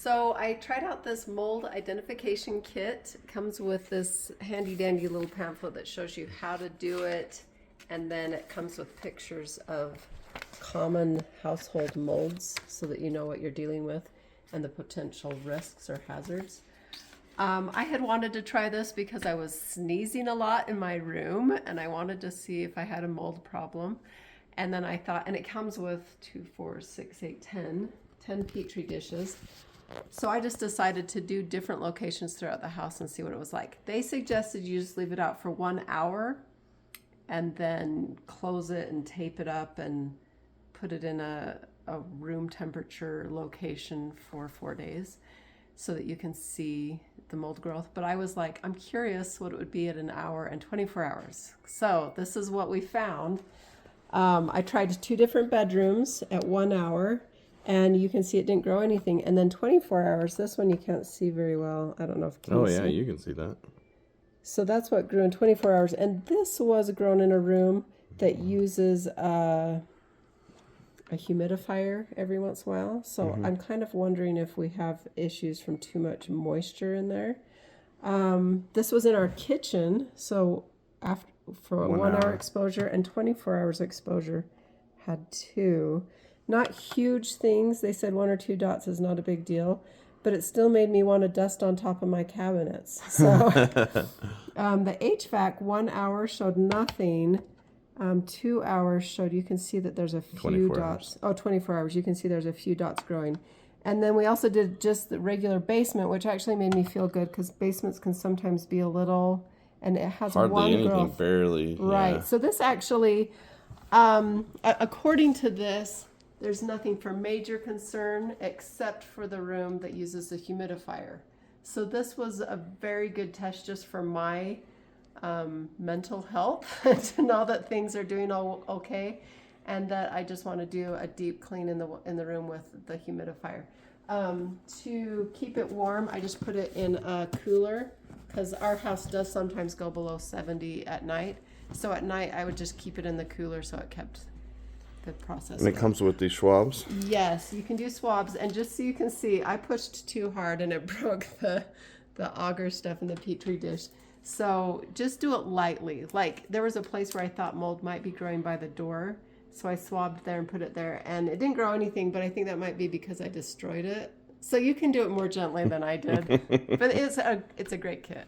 So I tried out this mold identification kit. It comes with this handy dandy little pamphlet that shows you how to do it. And then it comes with pictures of common household molds so that you know what you're dealing with and the potential risks or hazards. I had wanted to try this because I was sneezing a lot in my room and I wanted to see if I had a mold problem. And then I thought, and it comes with 2, 4, 6, 8, 10 Petri dishes. So I just decided to do different locations throughout the house and see what it was like. They suggested you just leave it out for 1 hour and then close it and tape it up and put it in a room temperature location for 4 days so that you can see the mold growth. But I was like, I'm curious what it would be at an hour and 24 hours. So this is what we found. I tried 2 different bedrooms at 1 hour, and you can see it didn't grow anything. And then 24 hours, this one you can't see very well. I don't know if you can see. You can see that. So that's what grew in 24 hours. And this was grown in a room that uses a humidifier every once in a while. So I'm kind of wondering if we have issues from too much moisture in there. This was in our kitchen. So after for a 1 hour exposure and 24 hours exposure had 2. Not huge things. They said 1 or 2 dots is not a big deal, but it still made me want to dust on top of my cabinets. So the HVAC 1 hour showed nothing. 2 hours showed, you can see that there's a few dots. Oh, 24 hours. You can see there's a few dots growing. And then we also did just the regular basement, which actually made me feel good because basements can sometimes be a little, and it has hardly one anything, growth. barely. Right. Yeah. So this actually, according to this, there's nothing for major concern except for the room that uses the humidifier. So this was a very good test just for my mental health to know that things are doing all okay, and that I just want to do a deep clean in the room with the humidifier. To keep it warm, I just put it in a cooler because our house does sometimes go below 70 at night. So at night, I would just keep it in the cooler so it kept the process. And it comes with these swabs? Yes, you can do swabs. And just so you can see, I pushed too hard and it broke the agar stuff in the Petri dish. So just do it lightly. Like there was a place where I thought mold might be growing by the door. So I swabbed there and put it there. And it didn't grow anything, but I think that might be because I destroyed it. So you can do it more gently than I did. But it's a great kit.